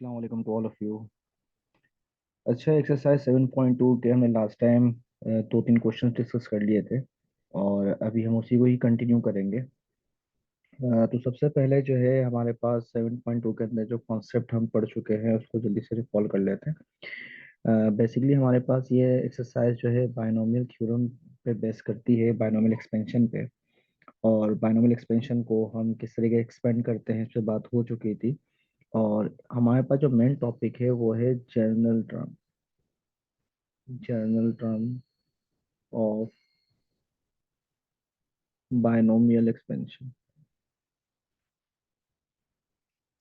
अस्सलाम वालेकुम to all of you. अच्छा, एक्सरसाइज 7.2 के हमने लास्ट टाइम दो तीन क्वेश्चन डिस्कस कर लिए थे और अभी हम उसी को ही कंटिन्यू करेंगे। तो सबसे पहले जो है हमारे पास 7.2 के अंदर जो कॉन्सेप्ट हम पढ़ चुके हैं उसको जल्दी से रिकॉल कर लेते हैं। बेसिकली हमारे पास ये एक्सरसाइज जो है बायनोमियल थ्योरम पे बेस करती है, बायनोमियल एक्सपेंशन पे। और बायनोमियल एक्सपेंशन को हम किस तरीके एक्सपेंड करते हैं इस पे बात हो चुकी थी। और हमारे पास जो मेन टॉपिक है वो है general term of binomial expansion.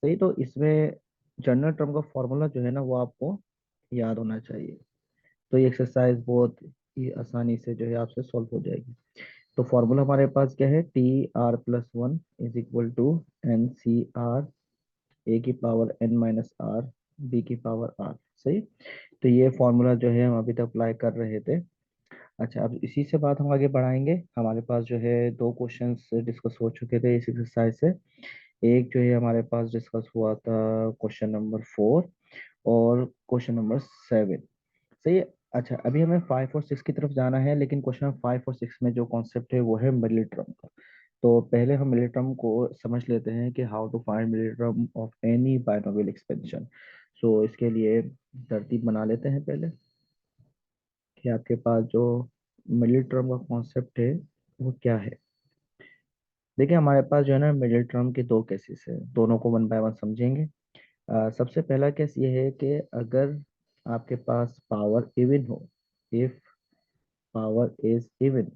सही, तो इसमें जनरल टर्म का फॉर्मूला जो है ना वो आपको याद होना चाहिए। तो ये एक्सरसाइज बहुत ही आसानी से जो है आपसे सॉल्व हो जाएगी। तो फॉर्मूला हमारे पास क्या है, T r+1 is equal to NCr a⁻n−r b⁻r। सही। तो ये फॉर्मूला जो है हम अभी तक अप्लाई कर रहे थे। अच्छा, अब इसी से बात हम आगे बढ़ाएंगे। हमारे पास जो है दो क्वेश्चंस डिस्कस हो चुके थे इस एक्सरसाइज से। एक जो है हमारे पास डिस्कस हुआ था क्वेश्चन नंबर 4 और क्वेश्चन नंबर 7। सही है। अच्छा, अभी हमें 5 और 6 की तरफ जाना है, लेकिन क्वेश्चन 5 और 6 में जो कॉन्सेप्ट है वो है मिडिल टर्म का। तो पहले हम मिडिल टर्म को समझ लेते हैं कि how to find middle term of any binomial expansion. So इसके लिए तरतीब बना लेते हैं पहले कि आपके पास जो मिडिल टर्म का कॉन्सेप्ट है वो क्या है। देखिए, हमारे पास जो है ना मिडिल टर्म के दो केसेस है, दोनों को वन बाय वन समझेंगे। सबसे पहला केस ये है कि अगर आपके पास पावर इवन हो, इफ पावर इज इवन।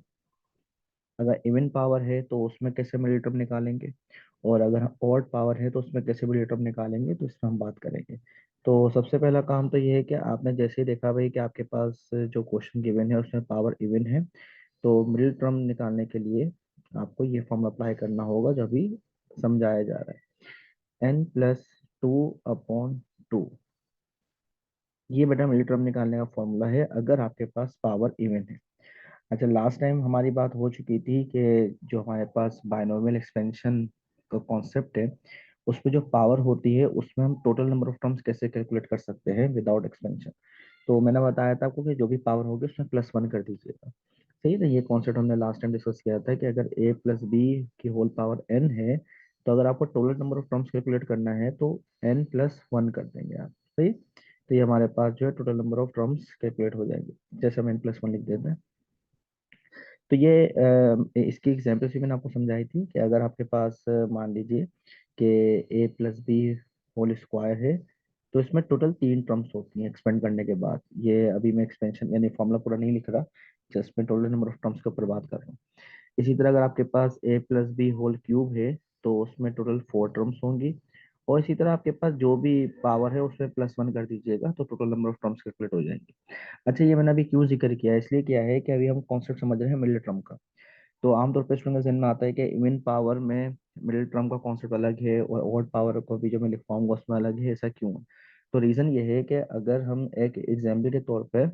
अगर इवन पावर है तो उसमें कैसे मिडिल टर्म निकालेंगे, और अगर ऑड पावर है तो उसमें कैसे मिडिल टर्म निकालेंगे, तो इसमें हम बात करेंगे। तो सबसे पहला काम तो ये है कि आपने जैसे ही देखा भाई कि आपके पास जो क्वेश्चन गिवन है उसमें पावर इवन है, तो मिडिल टर्म निकालने के लिए आपको ये फॉर्म अप्लाई करना होगा जो अभी समझाया जा रहा है, n+2/2। ये बेटा मिडिल टर्म निकालने का फॉर्मूला है अगर आपके पास पावर इवन है। अच्छा, लास्ट टाइम हमारी बात हो चुकी थी कि जो हमारे पास बायनोमियल एक्सपेंशन का कॉन्सेप्ट है उसमें जो पावर होती है उसमें हम टोटल नंबर ऑफ टर्म्स कैसे कैलकुलेट कर सकते हैं विदाउट एक्सपेंशन। तो मैंने बताया था आपको कि जो भी पावर होगी उसमें +1 कर दीजिएगा। सही है। तो ये कॉन्सेप्ट हमने लास्ट टाइम डिस्कस किया था कि अगर a+b की होल पावर n है, तो अगर आपको total number of terms calculate करना है तो n+1 कर देंगे आप। सही। तो ये हमारे पास जो है total number of terms calculate हो जाएंगे, जैसे हम n+1 लिख देते हैं। तो ये इसकी एग्जाम्पल भी मैंने आपको समझाई थी कि अगर आपके पास मान लीजिए कि a+b होल स्क्वायर है, तो इसमें टोटल 3 टर्म्स होती हैं एक्सपेंड करने के बाद। ये अभी मैं एक्सपेंशन यानी फॉर्मूला पूरा नहीं लिख रहा, जस्ट मैं टोटल नंबर ऑफ टर्म्स के ऊपर बात कर रहा हूँ। इसी तरह अगर आपके पास a+b होल क्यूब है तो उसमें टोटल 4 टर्म्स होंगी। और इसी तरह आपके पास जो भी पावर है उसमें +1 कर दीजिएगा तो total number of terms calculate हो जाएंगे। अच्छा, ये मैंने अभी क्यों जिक्र किया है, इसलिए किया है कि अभी हम कॉन्सेप्ट समझ रहे हैं मिडिल टर्म का। तो आमतौर पर स्टूडेंट के जहन में आता है कि इवन पावर में मिडिल टर्म का कॉन्सेप्ट अलग है और ऑड पावर को भी जो मैं लिखवाऊंगा उसमें अलग है, ऐसा क्यों है? तो रीजन ये है कि अगर हम एक एग्जाम्पल के तौर पे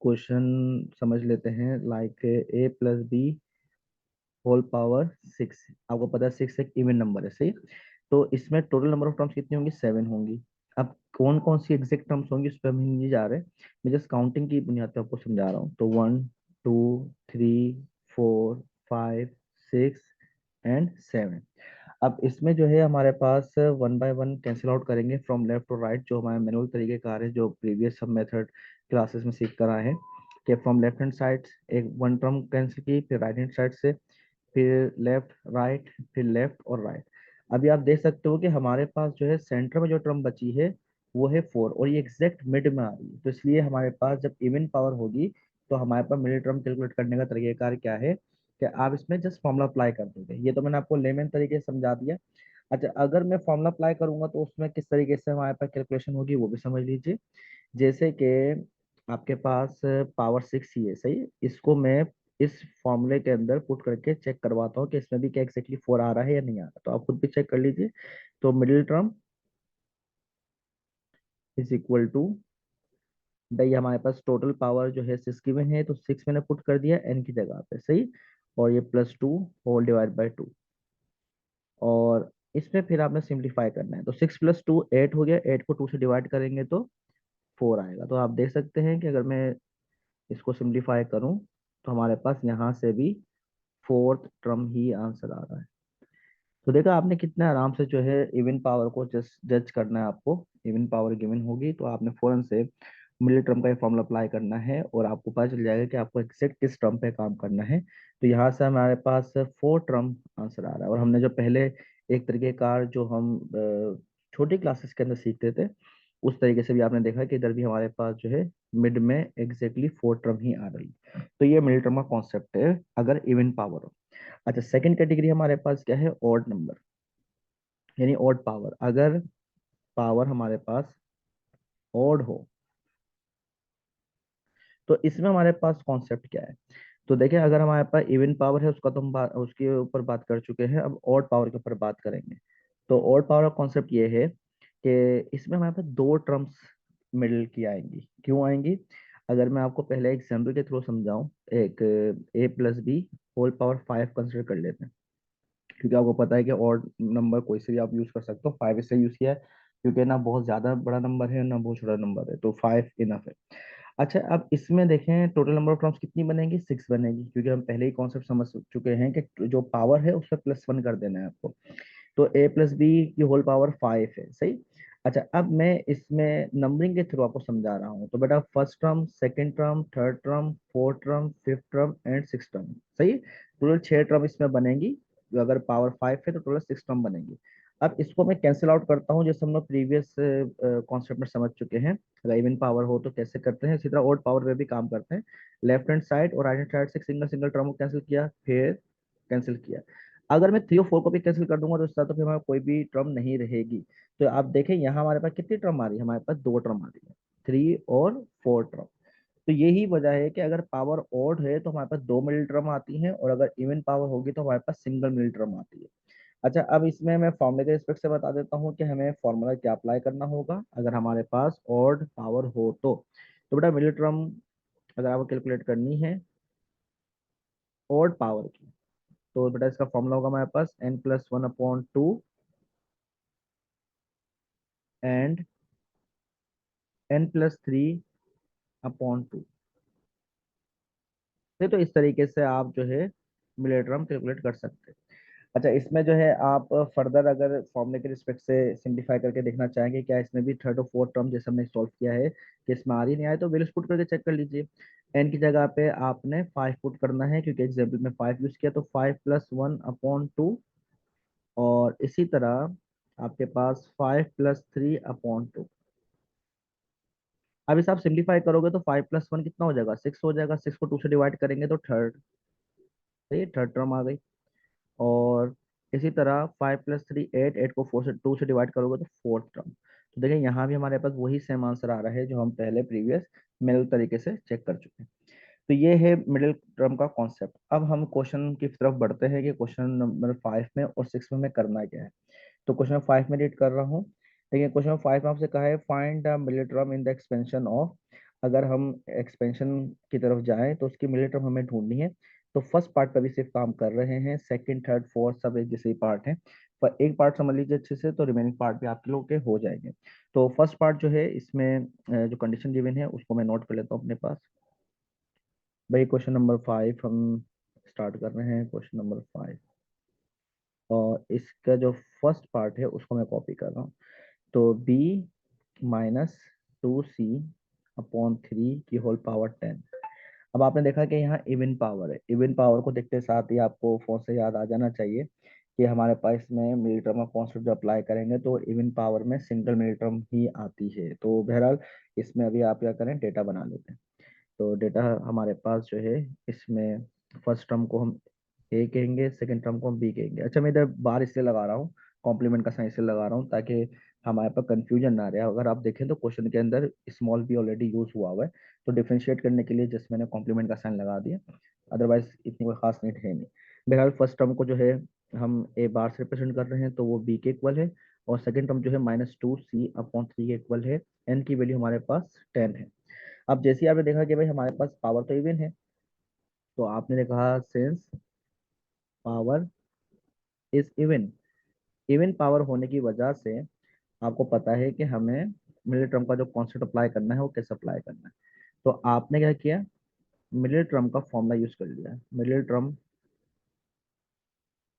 क्वेश्चन समझ लेते हैं, लाइक a+b होल पावर 6। आपको पता है 6 एक इवन नंबर है। सही। तो इसमें टोटल नंबर ऑफ टर्म्स कितनी होंगी, 7 होंगी। अब कौन कौन सी एग्जैक्ट टर्म्स होंगी उस पर हम नहीं जा रहे, मैं जस्ट काउंटिंग की बुनियाद पर आपको समझा रहा हूँ। तो 1 2 3 4 5 6 एंड 7। अब इसमें जो है हमारे पास one by one cancel out करेंगे फ्रॉम लेफ्ट टू राइट, जो हमारे मैनुअल तरीके कार है जो प्रीवियस सब मेथड क्लासेस में सीख कर आए हैं। कि फ्रॉम लेफ्ट हैंड साइड एक वन टर्म कैंसिल की, फिर राइट हैंड साइड से, फिर लेफ्ट राइट, फिर लेफ्ट और राइट। अभी आप देख सकते हो कि हमारे पास जो है सेंटर में जो टर्म बची है वो है 4, और ये एग्जैक्ट मिड में आ रही है। तो इसलिए हमारे पास जब इवन पावर होगी तो हमारे पास मिडिल टर्म कैलकुलेट करने का तरीकेकार क्या है कि आप इसमें जस्ट फॉर्मूला अप्लाई कर दोगे। ये तो मैंने आपको लेमन तरीके से समझा दिया। अच्छा, अगर मैं फॉर्मूला अप्लाई करूंगा तो उसमें किस तरीके से हमारे पास कैलकुलेशन होगी वो भी समझ लीजिए। जैसे कि आपके पास पावर 6 ही है। सही। इसको मैं इस फॉर्मूले के अंदर पुट करके चेक करवाता हूँ कि इसमें भी क्या एक्जेक्टली 4 आ रहा है या नहीं आ रहा, तो आप खुद भी चेक कर लीजिए। तो middle term is equal to, भाई हमारे पास टोटल पावर जो है 6 गिवन है तो 6 मैंने पुट कर दिया n की जगह पे। सही। और ये +2 होल डिवाइड बाय 2। और इसमें फिर आपने सिंप्लीफाई करना है, तो 6 + 2 8 हो गया, 8 को 2 से डिवाइड करेंगे तो 4 आएगा। तो आप देख सकते हैं कि अगर मैं इसको सिंप्लीफाई करूं तो हमारे पास यहाँ से भी फोर्थ टर्म ही आंसर आ रहा है। तो देखा आपने कितने आराम से जो है इवन पावर को जस्ट जज करना है। आपको इवन पावर गिवन होगी तो आपने फौरन से मिडिल टर्म का ये फॉर्मूला अप्लाई करना है और आपको पता चल जाएगा कि आपको एग्जैक्ट किस टर्म पे काम करना है। तो यहाँ से हमारे पास 4 टर्म आंसर आ रहा है। और हमने जो पहले एक तरीके का जो हम छोटी क्लासेस के अंदर सीखते थे उस तरीके से भी आपने देखा कि इधर भी हमारे पास जो है मिड में एग्जैक्टली 4 टर्म ही आ रही है। तो ये मिडिल टर्म का कॉन्सेप्ट है अगर इवन पावर हो। अच्छा, सेकंड कैटेगरी हमारे पास क्या है, ऑड नंबर यानी ऑड पावर। अगर पावर हमारे पास ऑड हो तो इसमें हमारे पास कॉन्सेप्ट क्या है। तो देखिए अगर हमारे पास इवन पावर है उसका तो हम उसके ऊपर बात कर चुके हैं, अब ऑड पावर के ऊपर बात करेंगे। तो ऑड पावर का कॉन्सेप्ट ये है कि इसमें हमारे पास 2 टर्म्स मिडिल की आएंगी। क्यों आएंगी, अगर मैं आपको पहले एग्जाम्पल के थ्रू समझाऊं, एक a+b होल पावर 5 कंसिडर कर लेते हैं। क्योंकि आपको पता है कि ऑड नंबर कोई से भी आप यूज कर सकते हो, 5 इससे यूज किया है क्योंकि ना बहुत ज्यादा बड़ा नंबर है ना बहुत छोटा नंबर है, तो 5 इनफ है। अच्छा, अब इसमें देखें टोटल नंबर ऑफ टर्म्स कितनी बनेगी, 6 बनेगी, क्योंकि हम पहले ही कॉन्सेप्ट समझ चुके हैं कि जो पावर है उसमें +1 कर देना है आपको। तो a+b की होल पावर 5 है, सही। अच्छा, अब मैं इसमें नंबरिंग के थ्रू आपको समझा रहा हूँ। तो बेटा first term, second term, third term, fourth term, fifth term and six term, सही। टोटल 6 टर्म इसमें बनेगी। अगर पावर 5 है तो टोटल 6 टर्म बनेगी। अब इसको मैं कैंसिल आउट करता हूँ, जैसे हम लोग प्रीवियस कॉन्सेप्ट में समझ चुके हैं। अगर इवन पावर हो तो कैसे करते हैं, इसी तरह ऑड पावर में भी काम करते हैं। लेफ्ट हैंड साइड और राइट हैंड साइड से सिंगल सिंगल टर्म को कैंसिल किया, फिर कैंसिल किया। अगर मैं 3 और 4 को भी कैंसिल कर दूंगा तो इसका तो फिर हमारे कोई भी टर्म नहीं रहेगी। तो आप देखें यहाँ हमारे पास कितनी टर्म आ रही है, हमारे पास 2 टर्म आ रही है, 3 और 4 टर्म। तो यही वजह है कि अगर पावर ऑड है तो हमारे पास 2 मिडिल टर्म आती हैं, और अगर इवन पावर होगी तो हमारे पास सिंगल मिडिल टर्म आती है। अच्छा, अब इसमें मैं फॉर्मूले के रिस्पेक्ट से बता देता हूँ कि हमें फॉर्मूला क्या अप्लाई करना होगा अगर हमारे पास ऑड पावर हो तो बेटा मिडिल टर्म अगर आपको कैलकुलेट करनी है ऑड पावर की, तो बेटा इसका फॉर्मूला होगा हमारे पास n+1/2 एंड n+3/2। तो इस तरीके से आप जो है मिडिल टर्म कैलकुलेट कर सकते हैं। अच्छा, इसमें जो है आप फर्दर अगर फॉर्मूले के रिस्पेक्ट से सिंप्लीफाई करके देखना चाहेंगे क्या इसमें भी थर्ड और फोर्थ टर्म जैसे हमने सॉल्व किया है कि इसमें आ रही नहीं आए, तो वैल्यूज पुट करके चेक कर लीजिए। एन की जगह पे आपने 5 पुट करना है क्योंकि एग्जाम्पल में 5 यूज किया, तो 5+1/2। और इसी तरह आपके पास 5+3/2। अब इसे आप सिंप्लीफाई करोगे तो 5+1 कितना हो जाएगा, 6 हो जाएगा। 6 को 2 से डिवाइड करेंगे तो थर्ड, सही, थर्ड टर्म आ गई। और इसी तरह 5+3 8, 8 को 2 से डिवाइड करोगे तो फोर्थ टर्म। तो देखिए यहाँ भी हमारे पास वही सेम आंसर आ रहा है जो हम पहले प्रीवियस मिडिल तरीके से चेक कर चुके हैं। तो ये है मिडिल टर्म का कॉन्सेप्ट। अब हम क्वेश्चन की तरफ बढ़ते हैं कि क्वेश्चन नंबर 5 में और 6 में हमें करना क्या है। तो क्वेश्चन 5 में रीड कर रहा हूँ। देखिए क्वेश्चन 5 में आपसे कहा है find the middle term in the expansion of. अगर हम एक्सपेंशन की तरफ जाएं तो उसकी मिडिल टर्म हमें ढूंढनी है। तो फर्स्ट पार्ट पर भी सिर्फ काम कर रहे हैं, सेकंड थर्ड फोर्थ सब एक जैसे ही पार्ट है। पर एक पार्ट समझ लीजिए अच्छे से तो रिमेनिंग पार्ट भी आप लोगों के हो जाएंगे। तो फर्स्ट पार्ट जो है इसमें जो कंडीशन गिवन है उसको मैं नोट कर लेता हूँ अपने पास। भाई क्वेश्चन नंबर 5 हम स्टार्ट कर रहे हैं, क्वेश्चन नंबर 5। और इसका जो फर्स्ट पार्ट है उसको मैं कॉपी कर रहा हूँ। तो b-2c/3 की होल पावर 10। अब आपने देखा कि यहाँ इवन पावर है, इवन पावर को देखते साथ ही आपको फोन से याद आ जाना चाहिए कि हमारे पास इसमें मिडिल टर्म का कॉन्सेप्ट जो अप्लाई करेंगे तो इवन पावर में सिंगल मिडिल टर्म ही आती है। तो बहरहाल इसमें अभी आप क्या करें, डेटा बना लेते हैं। तो डेटा हमारे पास जो है इसमें फर्स्ट टर्म को हम ए कहेंगे, सेकंड टर्म को हम बी कहेंगे। अच्छा, मैं इधर बार इसलिए लगा रहा हूँ, कॉम्प्लीमेंट का साइन इसलिए लगा रहा हूँ ताकि हमारे पास कंफ्यूजन ना रहे। अगर आप देखें तो क्वेश्चन के अंदर स्मॉल बी ऑलरेडी यूज हुआ हुआ है, तो डिफ्रेंशिएट करने के लिए जस्ट मैंने कॉम्प्लीमेंट का साइन लगा दिया। अदरवाइज इतनी कोई खास नीड है नहीं। बहरहाल फर्स्ट टर्म को जो है हम ए बार से रिप्रेजेंट कर रहे हैं तो वो बी के इक्वल है। और सेकंड टर्म जो है -2c/3 के इक्वल है। एन की वैल्यू हमारे पास 10 है। अब जैसे ही आपने देखा कि भाई हमारे पास पावर तो इवन है, तो आपने देखा since power is even, even power होने की वजह से आपको पता है कि हमें मिडिल टर्म का जो कॉन्सेप्ट अप्लाई करना है वो कैसे अप्लाई करना है। तो आपने क्या किया, मिडिल टर्म का फॉर्मूला यूज कर लिया। Middle term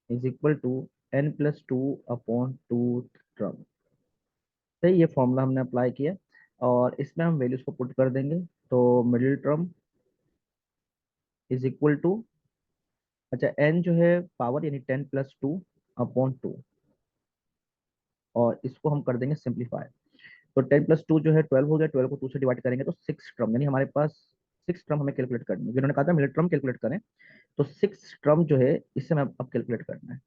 is equal to n+2 upon two term. तो ये फॉर्मूला हमने अप्लाई किया और इसमें हम वैल्यूज को पुट कर देंगे। तो middle term is equal to, अच्छा n जो है पावर यानी 10+2 अपॉन टू, और इसको हम कर देंगे सिंप्लीफाई। तो 10+2 जो है 12 हो गया, 12 को 2 से डिवाइड करेंगे तो 6 टर्म, यानी हमारे पास 6 टर्म हमें कैलकुलेट करनी है। जिन्होंने कहा था मिडिल टर्म कैलकुलेट करें, तो 6 टर्म जो है इससे हमें अब कैलकुलेट करना है।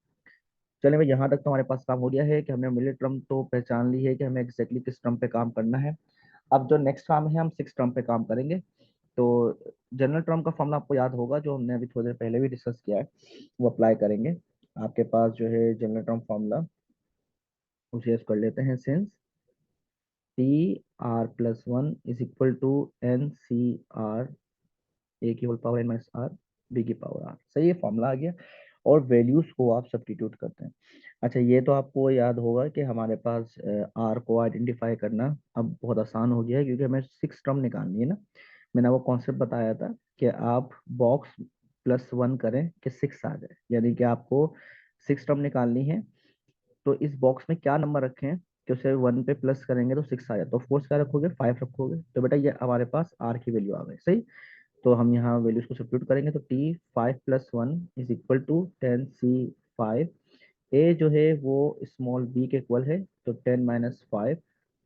चलिए भाई, यहाँ तक तो हमारे पास काम हो गया है कि हमने मिडिल टर्म तो पहचान ली है कि हमें एग्जैक्टली किस टर्म पे काम करना है। अब जो नेक्स्ट काम है, हम 6 टर्म पे काम करेंगे। तो जनरल टर्म का फॉर्मूला आपको याद होगा, जो हमने अभी थोड़ी देर पहले भी डिस्कस किया है, वो अप्लाई करेंगे। आपके पास जो है जनरल टर्म फॉर्मूला, उसे यूज कर लेते हैं। Since T r+1 is equal to NCr a की होल पावर n-r बी की पावर r। सही है, फॉर्मूला आ गया। और वैल्यूज को आप सब्स्टिट्यूट करते हैं। अच्छा, ये तो आपको याद होगा कि हमारे पास आर को आइडेंटिफाई करना अब बहुत आसान हो गया है, क्योंकि हमें 6 टर्म निकालनी है ना। मैंने वो कॉन्सेप्ट बताया था कि आप बॉक्स +1 करें कि 6 आ जाए, यानी कि आपको 6 टर्म निकालनी है। तो इस बॉक्स में क्या नंबर रखें कि उसे 1 पे प्लस करेंगे तो 6 आ जाए। तो फोर्स क्या रखोगे, 5 रखोगे। तो बेटा ये हमारे पास आर की वैल्यू आ गई। सही। तो हम यहाँ वैल्यूज को सब्स्टिट्यूट करेंगे, तो T5+1 is equal to 10C5। ए जो है वो स्मॉल बी के इक्वल है, तो 10-5।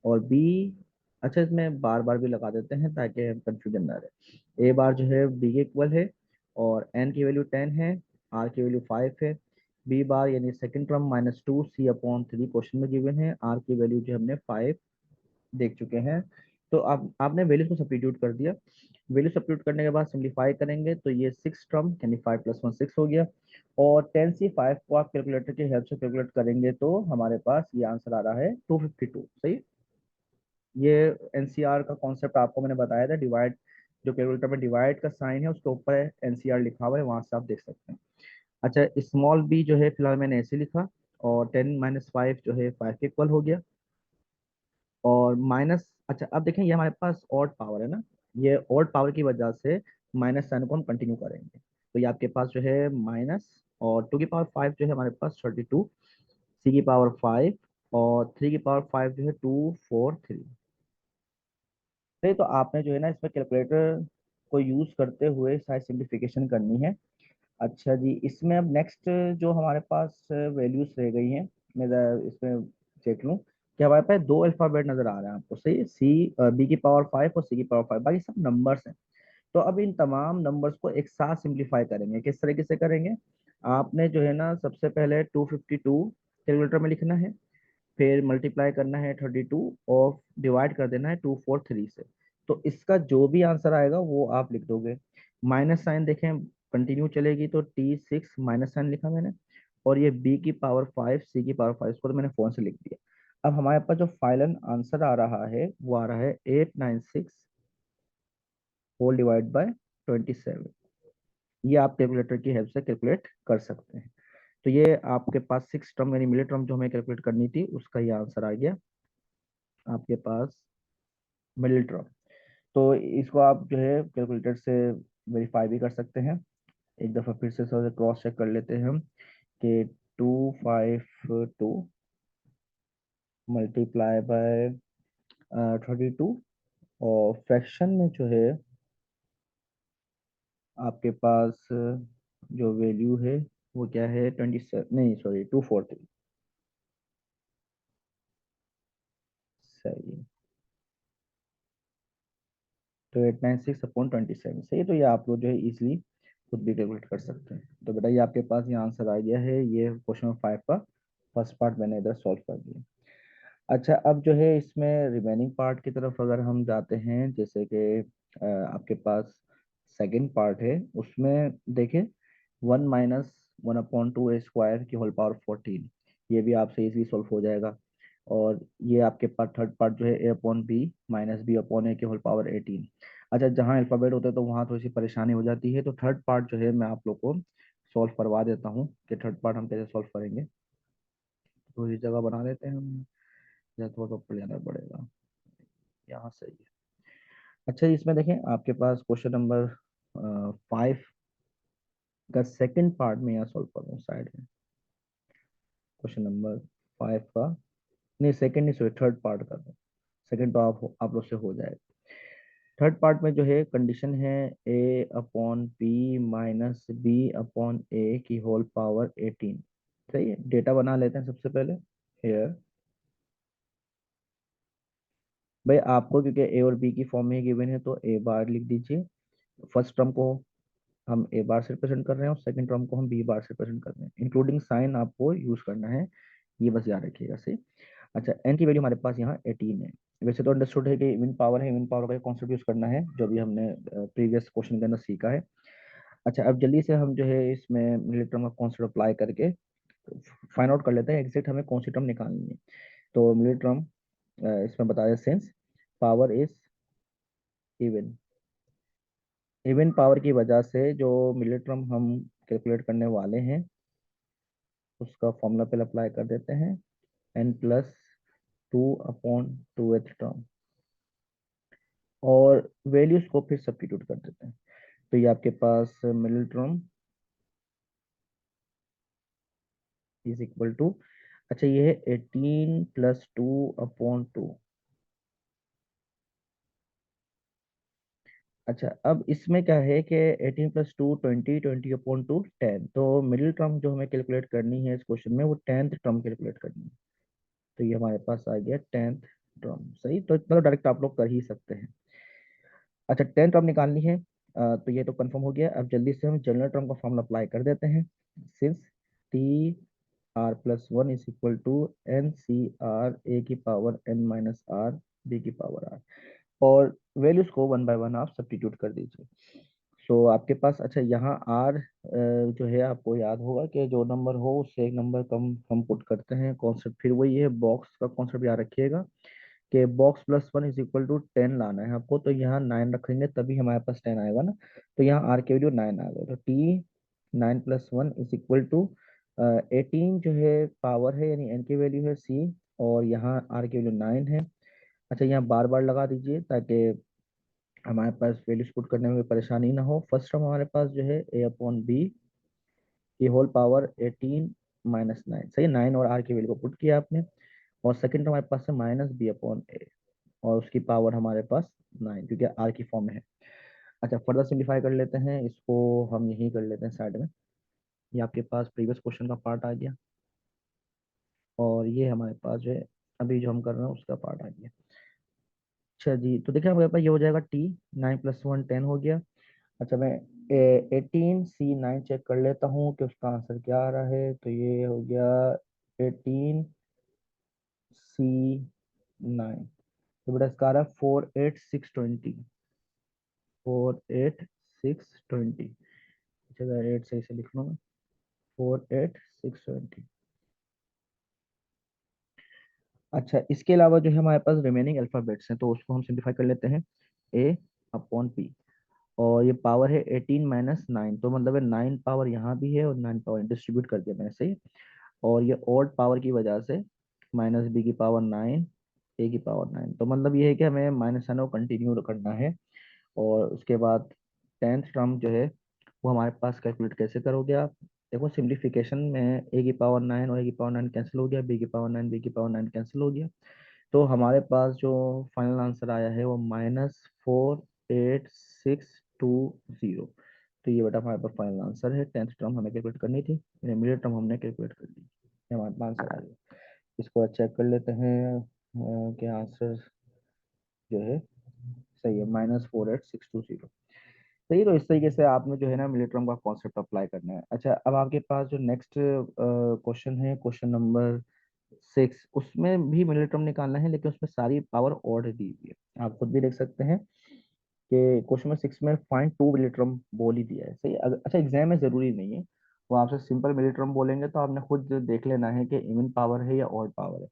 और बी, अच्छा इसमें बार बार भी लगा देते हैं ताकि कंफ्यूजन ना रहे। ए बार जो है बी के इक्वल है, और एन की वैल्यू 10 है, आर की वैल्यू 5 है। बी बार यानी सेकंड टर्म -2C/3 क्वेश्चन में गिवन है। आर की वैल्यू जो हमने 5 देख चुके हैं। तो आप आपने वैल्यूज को सब्स्टिट्यूट कर दिया। वैल्यू सब्स्टिट्यूट करने के बाद सिंप्लीफाई करेंगे तो ये 6 टर्म यानी 5+1 6 हो गया। और 10C5 को आप कैलकुलेटर की हेल्प से कैलकुलेट करेंगे तो हमारे पास ये आंसर आ रहा है 252। सही। ये एनसीआर का कॉन्सेप्ट आपको मैंने बताया था। डिवाइड, जो कैलकुलेटर में डिवाइड का साइन है उसके ऊपर एनसीआर लिखा हुआ है, वहां से आप देख सकते हैं। अच्छा, स्मॉल बी जो है फिलहाल मैंने ऐसे लिखा, और 10-5 जो है 5 के इक्वल हो गया। और माइनस, अच्छा अब देखें ये हमारे पास ऑड पावर है ना, ये ऑड पावर की वजह से माइनस साइन को हम कंटिन्यू करेंगे। तो ये आपके पास जो है माइनस, और 2 की पावर 5 जो है हमारे पास 32, C की पावर 5, और 3 की पावर 5 जो है 243। तो आपने जो है ना इसमें कैलकुलेटर को यूज करते हुए साइज सिंप्लीफिकेशन करनी है। अच्छा जी, इसमें अब नेक्स्ट जो हमारे पास वैल्यूज रह गई हैं, मैं जरा इसमें चेक लूँ कि हमारे पास दो अल्फाबेट नजर आ रहे हैं आपको। सही, बी की पावर 5 और C की पावर 5, बाकी सब नंबर्स हैं। तो अब इन तमाम नंबर्स को एक साथ सिंप्लीफाई करेंगे। किस तरीके से करेंगे, आपने जो है ना सबसे पहले 252 कैलकुलेटर में लिखना है, फिर मल्टीप्लाई करना है 32, और डिवाइड कर देना है 243 से। तो इसका जो भी आंसर आएगा वो आप लिख दोगे। माइनस साइन देखें कंटिन्यू चलेगी, तो T6 माइनस साइन लिखा मैंने। और ये B की पावर 5, C की पावर 5, इसको तो मैंने फोन से लिख दिया। अब हमारे पास जो फाइनल आंसर आ रहा है वो आ रहा है 896 होल डिवाइड बाय 27। ये आप कैलकुलेटर की हेल्प से कैलकुलेट कर सकते हैं। तो ये आपके पास 6 टर्म यानी मिडिल टर्म जो हमें कैलकुलेट करनी थी उसका ये आंसर आ गया आपके पास, मिडिल टर्म। तो इसको आप जो है कैलकुलेटर से वेरीफाई भी कर सकते हैं। एक दफ़ा फिर से क्रॉस चेक कर लेते हैं हम कि 252 मल्टीप्लाई बाय 32, और फ्रैक्शन में जो है आपके पास जो वैल्यू है वो क्या है, 27, नहीं सॉरी 243। सही है, तो 896/27। सही है, तो ये आप लोग जो है इजिली खुद भी कैलकुलेट कर सकते हैं। तो बेटा ये आपके पास ये आंसर आ गया है। ये क्वेश्चन 5 का फर्स्ट पार्ट मैंने इधर सॉल्व कर दिया। अच्छा, अब जो है इसमें रिमेनिंग पार्ट की तरफ अगर हम जाते हैं, जैसे कि आपके पास सेकंड पार्ट है, उसमें देखें 1 - 1/2 a² की होल पावर 14, ये भी आपसे इजीली सॉल्व हो जाएगा। और ये आपके पास थर्ड पार्ट जो है a/b -b/a की होल पावर 18। अच्छा, जहाँ अल्फाबेट होता है तो वहाँ थोड़ी सी परेशानी हो जाती है। तो थर्ड पार्ट जो है मैं आप लोग को सॉल्व करवा देता हूँ कि थर्ड पार्ट हम कैसे सॉल्व करेंगे। तो ये जगह बना लेते हैं हम, या थोड़ा ऊपर जाना पड़ेगा, यहाँ सही है। अच्छा इसमें देखें आपके पास क्वेश्चन नंबर 5 का सेकंड पार्ट में यहाँ सॉल्व कर रहा हूँ साइड में। क्वेश्चन नंबर 5 का, नहीं सेकंड नहीं सॉरी थर्ड पार्ट का, सेकंड तो आप लोग से हो जाएगा। थर्ड पार्ट में जो है कंडीशन है a upon B minus B upon A की होल पावर 18। सही है, डेटा बना लेते हैं सबसे पहले हेयर। भाई आपको क्योंकि ए और बी की फॉर्म में गिवन है तो ए बार लिख दीजिए। फर्स्ट टर्म को हम ए बार से रिप्रेजेंट कर रहे हैं और सेकंड टर्म को हम बी बार से रिप्रेजेंट कर रहे हैं, इंक्लूडिंग साइन आपको यूज करना है, ये बस याद रखिएगा। सही। अच्छा एन की वैल्यू हमारे पास यहाँ 18 है। वैसे तो अंडरस्टूड है कि इवन पावर है, इवन पावर का कॉन्सेप्ट यूज करना है जो भी हमने प्रीवियस क्वेश्चन के अंदर सीखा है। अच्छा अब जल्दी से हम जो है इसमें मिडिल टर्म का कॉन्सेप्ट अप्लाई करके फाइंड आउट कर लेते हैं एग्जैक्ट हमें कौन सी टर्म निकालनी है। तो मिडिल टर्म इसमें बताया since power is even, even power की वजह से जो मिडिल टर्म हम कैलकुलेट करने वाले हैं उसका फॉर्मूला पहले अप्लाई कर देते हैं, एन प्लस 2/2th टर्म, और वैल्यूज को फिर सब्स्टिट्यूट कर देते हैं। तो ये आपके पास middle term is equal to, अच्छा ये है 18 + 2/2। अच्छा अब इसमें क्या है कि 18 + 2 20, 20/2 10, तो मिडिल टर्म जो हमें कैलकुलेट करनी है इस क्वेश्चन में वो 10th टर्म कैलकुलेट करनी है। तो ये हमारे पास आ गया 10th टर्म। सही, तो इतना तो डायरेक्ट आप लोग कर ही सकते हैं। अच्छा 10th टर्म निकालनी है, तो ये तो कंफर्म हो गया। अब जल्दी से हम जनरल टर्म का फॉर्मूला अप्लाई कर देते हैं। Since T R plus one is equal to N C R A की power N minus R B की पावर आर, और वैल्यूज को वन बाय वन आप सब्स्टिट्यूट कर दीजिए। सो आपके पास, अच्छा यहाँ आर जो है आपको याद होगा कि जो नंबर हो उससे एक नंबर कम हम पुट करते हैं, कॉन्सेप्ट फिर वही है, बॉक्स का कॉन्सेप्ट याद रखिएगा कि box plus one is equal to 10 लाना है आपको, तो यहाँ 9 रखेंगे तभी हमारे पास 10 आएगा ना। तो यहाँ आर की वैल्यू 9 आ गई, तो टी 9 + 1 इज इक्वल टू 18 जो है पावर है यानी एन की वैल्यू है सी, और यहाँ आर की वैल्यू 9 है। अच्छा यहाँ बार बार लगा दीजिए ताकि हमारे पास वैल्यूज पुट करने में कोई परेशानी ना हो। फर्स्ट टर्म हमारे पास जो है ए अपॉन बी की होल पावर 18 - 9, सही, 9 और आर की वैल्यू को पुट किया आपने, और सेकंड टर्म हमारे पास है माइनस बी अपॉन ए, और उसकी पावर हमारे पास 9 क्योंकि आर की फॉर्म में है। अच्छा फर्दर सिंप्लीफाई कर लेते हैं इसको, हम यही कर लेते हैं साइड में। ये आपके पास प्रीवियस क्वेश्चन का पार्ट आ गया, और ये हमारे पास जो है अभी जो हम कर रहे हैं उसका पार्ट आ गया। अच्छा जी, तो देखिए हमारे पास ये हो जाएगा टी 9 + 1 10 हो गया। अच्छा मैं 18 C 9 चेक कर लेता हूँ कि उसका आंसर क्या आ रहा है, तो ये हो गया 18 C 9, तो बेटा इसका आ रहा है 48620, 48620। अच्छा 8 सही से लिख लो मैं, 48620। अच्छा इसके अलावा जो है हमारे पास रिमेनिंग अल्फाबेट्स हैं तो उसको हम सिंप्लीफाई कर लेते हैं, ए अपॉन पी, और ये पावर है 18 - 9, तो मतलब है 9 पावर यहाँ भी है और 9 पावर डिस्ट्रीब्यूट कर दिया मैंने, सही। और ये ऑड पावर की वजह से माइनस बी की पावर 9 ए की पावर 9, तो मतलब ये है कि हमें माइनस साइन को कंटिन्यू करना है। और उसके बाद 10th टर्म जो है वो हमारे पास कैलकुलेट कैसे करोगे आप, देखो सिंप्लीफिकेशन में ए की पावर 9 और ए की पावर 9 कैंसिल हो गया, बी की पावर 9 बी की पावर 9 कैंसिल हो गया, तो हमारे पास जो फाइनल आंसर आया है वो -48,620। तो ये बेटा हमारे पास फाइनल आंसर है। 10th टर्म हमें कैलकुलेट करनी थी, मिडिल टर्म हमने कैलकुलेट कर ली, ये हमारे पास आंसर आ गया। इसको चेक कर लेते हैं कि आंसर जो है सही है, -48,620। सही, तो इस तरीके से आपने जो है ना मिडिल टर्म का कॉन्सेप्ट अप्लाई करना है। अच्छा अब आपके पास जो नेक्स्ट क्वेश्चन है, क्वेश्चन नंबर 6, उसमें भी मिडिल टर्म निकालना है लेकिन उसमें सारी पावर ऑर्डर दी हुई है, आप खुद भी देख सकते हैं कि क्वेश्चन नंबर 6 में फाइंड टू मिडिल टर्म बोल ही दिया है, सही। अच्छा एग्जाम में जरूरी नहीं है, वो आपसे सिंपल मिडिल टर्म बोलेंगे तो आपने खुद देख लेना है कि इवन पावर है या ऑड पावर है।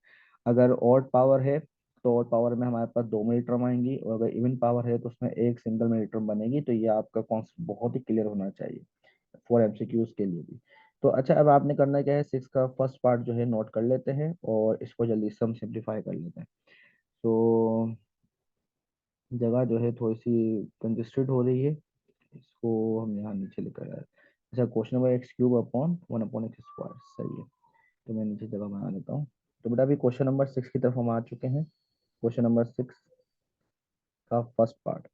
अगर ऑड पावर है तो ऑड पावर में हमारे पास दो मिडिल टर्म आएंगी, और अगर इवन पावर है तो उसमें एक सिंगल मिडिल टर्म बनेगी। तो ये आपका कॉन्सेप्ट बहुत ही क्लियर होना चाहिए फॉर एमसीक्यूज के लिए भी। तो अच्छा, अब आपने करना क्या है, सिक्स का फर्स्ट पार्ट जो है नोट कर लेते हैं और इसको जल्दी से हम सिंप्लीफाई कर लेते हैं। तो जगह जो है थोड़ी सी कंजेस्टेड हो रही है, इसको हम यहाँ नीचे लेकर आए। अच्छा, question number x cube upon one upon x square, सही है। तो मैं नीचे जगह बना लेता हूँ। तो बेटा अभी क्वेश्चन नंबर सिक्स की तरफ हम आ चुके हैं। क्वेश्चन नंबर सिक्स का फर्स्ट पार्ट,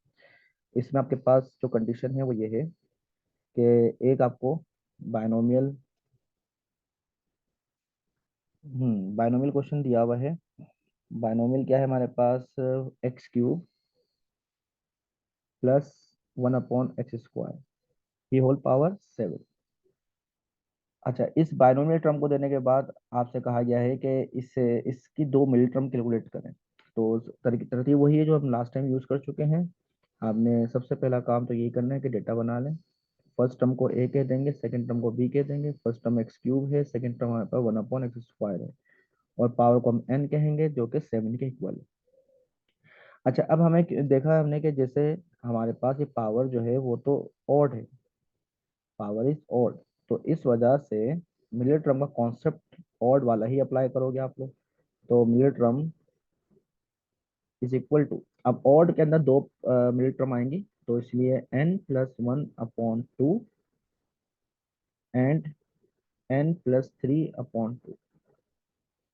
इसमें आपके पास जो कंडीशन है वो ये है कि एक आपको बायनोमियल बायनोमियल क्वेश्चन दिया हुआ है। बायनोमियल क्या है हमारे पास, x cube plus one upon x square की होल पावर सेवन। अच्छा, इस बायनोमियल टर्म को देने के बाद आपसे कहा गया है कि इससे इसकी दो मिडिल टर्म कैलकुलेट करें। तो तरतीब वही है जो हम लास्ट टाइम यूज कर चुके हैं। आपने सबसे पहला काम तो यही करना है कि डेटा बना लें। फर्स्ट टर्म को ए कह देंगे, सेकंड टर्म को बी कह देंगे। फर्स्ट टर्म एक्स क्यूब है, सेकंड टर्म हमारे पास वन अपॉन एक्स स्क्वायर है, और पावर को हम एन कहेंगे जो कि सेवन के इक्वल है। अच्छा, अब हमें देखा हमने कि जैसे हमारे पास ये पावर जो है वो तो ऑड है, पावर इज ऑड। तो इस वजह से मिडिल टर्म का कॉन्सेप्ट ऑड वाला ही अप्लाई करोगे आप लोग। तो middle term is equal to, अब ऑड के अंदर दो मिडिल टर्म आएंगी, तो इसलिए n plus one upon two and n plus three upon two.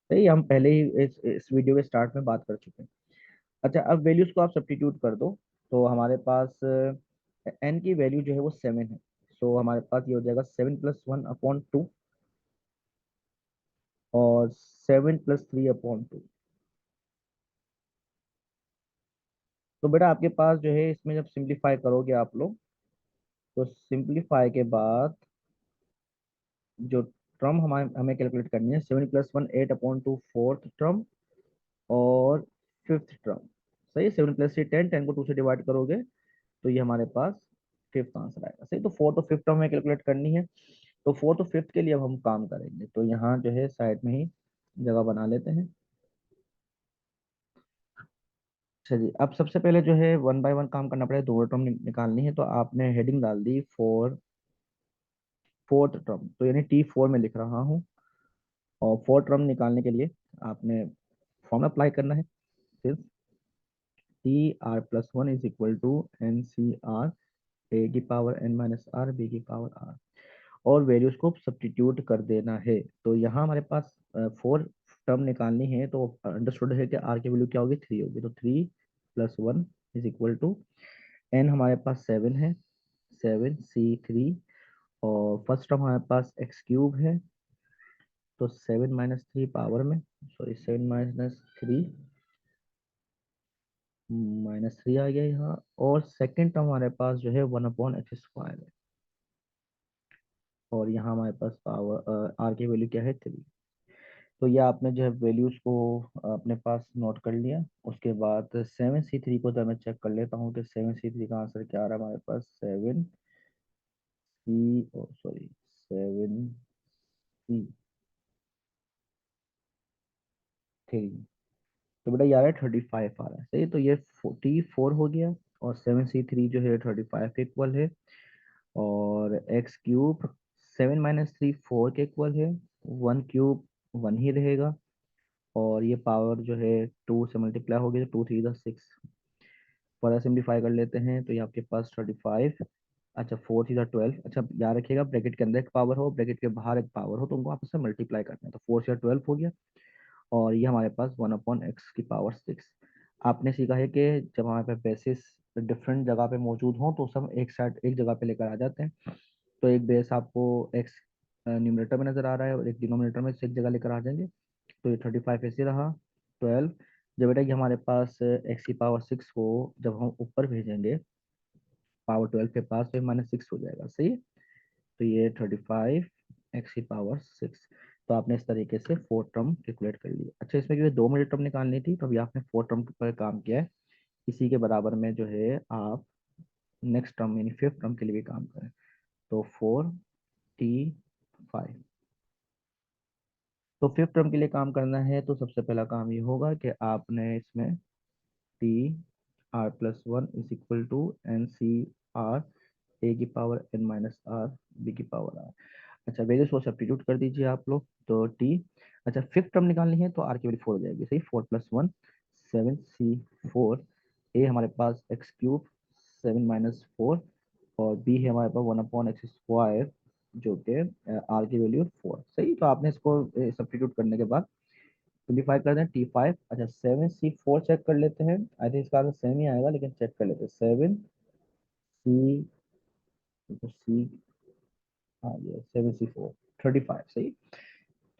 सही, हम पहले ही इस वीडियो के स्टार्ट में बात कर चुके हैं। अच्छा, अब वैल्यूज को आप सब्स्टिट्यूट कर दो। तो हमारे पास एन की वैल्यू जो है वो सेवन है। सो हमारे पास ये हो जाएगा seven plus one upon two और seven plus three upon two. तो बेटा आपके पास जो है इसमें जब सिंप्लीफाई करोगे आप लोग, तो सिंप्लीफाई के बाद जो टर्म हमें हमें कैलकुलेट करनी है, seven plus one eight upon two fourth term और फिफ्थ टर्म। सही, seven plus three ten, ten को टू से डिवाइड करोगे तो ये हमारे पास फिफ्थ आंसर आएगा। सही, तो फोर्थ और फिफ्थ टर्म हमें कैलकुलेट करनी है। तो फोर्थ और फिफ्थ के लिए अब हम काम करेंगे, तो यहाँ जो है साइड में ही जगह बना लेते हैं। अच्छा जी, अब सबसे पहले जो है वन बाय वन काम करना पड़ेगा, दो टर्म निकालनी है। तो आपने हेडिंग डाल दी फॉर फोर्थ टर्म, तो यानी टी फोर में लिख रहा हूँ। और फोर्थ टर्म निकालने के लिए आपने फॉर्मूला अप्लाई करना है। फिर T R plus one is equal to N C R A की power N minus R B की पावर आर, और वैल्यूज को सब्स्टिट्यूट कर देना है। तो यहाँ हमारे पास फोर टर्म निकालनी है, तो अंडरस्टूड है कि आर की वैल्यू क्या होगी, थ्री होगी। तो three plus one is equal to N हमारे पास सेवन है, सेवन सी थ्री, और फर्स्ट टर्म हमारे पास एक्स क्यूब है, तो सेवन माइनस थ्री पावर में, sorry seven minus three minus three आ गया यहाँ। और सेकेंड टर्म हमारे पास जो है वन अपॉन एक्स स्क्वायर है, और यहाँ हमारे पास पावर आर की वैल्यू क्या है, थ्री। तो ये आपने जो है वैल्यूज को अपने पास नोट कर लिया। उसके बाद सेवन सी थ्री को तो मैं चेक कर लेता हूँ कि सेवन सी थ्री का आंसर क्या आ रहा है हमारे पास, सेवन सी, सॉरी सेवन सी थ्री। तो बेटा यार 35 आ रहा है। सही, तो ये 44 हो गया, और सेवन सी थ्री जो है 35 के इक्वल है, और x cube seven minus three four के इक्वल है, वन क्यूब वन ही रहेगा, और ये पावर जो है टू से मल्टीप्लाई हो गया, तो two three the six. Further simplify कर लेते हैं, तो ये आपके पास 35। अच्छा, फोर थ्री द ट्वेल्व। अच्छा, याद रखिएगा ब्रैकेट के अंदर एक पावर हो, ब्रैकेट के बाहर एक पावर हो, तो उनको आपस में मल्टीप्लाई करना है। तो फोर थ्री ट्वेल्व हो गया, और ये हमारे पास वन अपॉन एक्स की पावर सिक्स। आपने सीखा है कि जब हमारे पास बेसिस डिफरेंट जगह पे मौजूद हों तो सब एक साइड एक जगह पे लेकर आ जाते हैं। तो एक बेस आपको एक्स न्यूमरेटर में नजर आ रहा है और एक डिनोमिनेटर में से एक जगह लेकर आ जाएंगे। तो ये 35 ऐसे रहा, ट्वेल्व। जब बेटा ये हमारे पास एक्स की पावर सिक्स को जब हम ऊपर भेजेंगे पावर ट्वेल्व के पास, तो माइनस सिक्स हो जाएगा। सही है? तो ये 35 एक्स की पावर सिक्स। तो आपने इस तरीके से फोर टर्म कैलकुलेट कर लिया। अच्छा, इसमें क्योंकि दो मिनट टर्म निकालनी थी, तो अभी आपने फोर टर्म पर काम किया है। इसी के बराबर में जो है आप नेक्स्ट टर्म यानी फिफ्थ टर्म के लिए भी काम करें। तो फोर टी फाइव। तो फिफ्थ टर्म के लिए काम करना है, तो सबसे पहला काम ये होगा कि आपने इसमें T R plus one is equal to N C R A की power N minus R B की पावर आर। अच्छा, वैल्यूज को सब्स्टिट्यूट कर दीजिए आप लोग, तो टी। अच्छा, फिफ्थ टर्म निकालनी है तो आर की वैल्यू 4 हो जाएगी, सही। 4+1 7c4। ए हमारे पास एक्स क्यूब 7 - 4, और बी है हमारे पास 1/x², जो कि आर की वैल्यू 4, सही। तो आपने इसको सब्स्टिट्यूट करने के बाद सिंप्लीफाई कर दें, T5। अच्छा, 7c4 चेक कर लेते हैं, आई थिंक इसका आंसर सेम ही आएगा, लेकिन चेक कर लेते हैं। 7c, तो सी, हाँ ये 7c4 35, सही।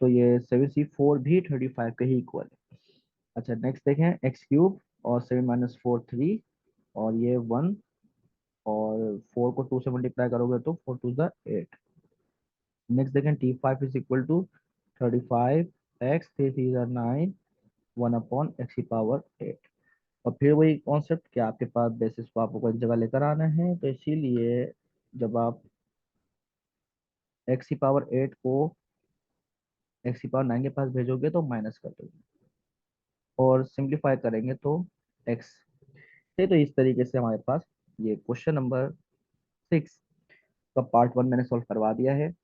तो ये 7c4 भी 35 के ही इक्वल है। अच्छा, नेक्स्ट देखें, एक्स क्यूब और 7 - 4 3, और ये 1, और 4 को 2 से मल्टीप्लाई करोगे तो 4 2 8। नेक्स्ट देखें, T5 = 35 x 3 3 9, 1/x⁸8। और फिर वही कॉन्सेप्ट कि आपके पास बेसिस को आपको एक जगह लेकर आना है, तो इसीलिए जब आप x⁸8 को x⁹9 के पास भेजोगे तो माइनस कर दोगे, और सिंप्लीफाई करेंगे तो x से। तो इस तरीके से हमारे पास ये क्वेश्चन नंबर 6 का पार्ट 1 मैंने सॉल्व करवा दिया है।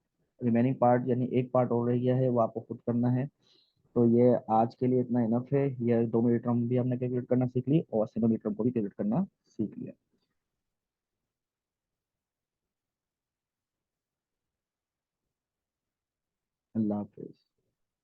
रिमेनिंग पार्ट यानी एक पार्ट और रह गया है, वो आपको खुद करना है। तो ये आज के लिए इतना इनफ है। ये 2 मिनट टर्म भी हमने कैलकुलेट करना सीख ली, और सिंगल मिनट टर्म को भी कैलकुलेट करना सीख लिया। अल्लाह हाफिज।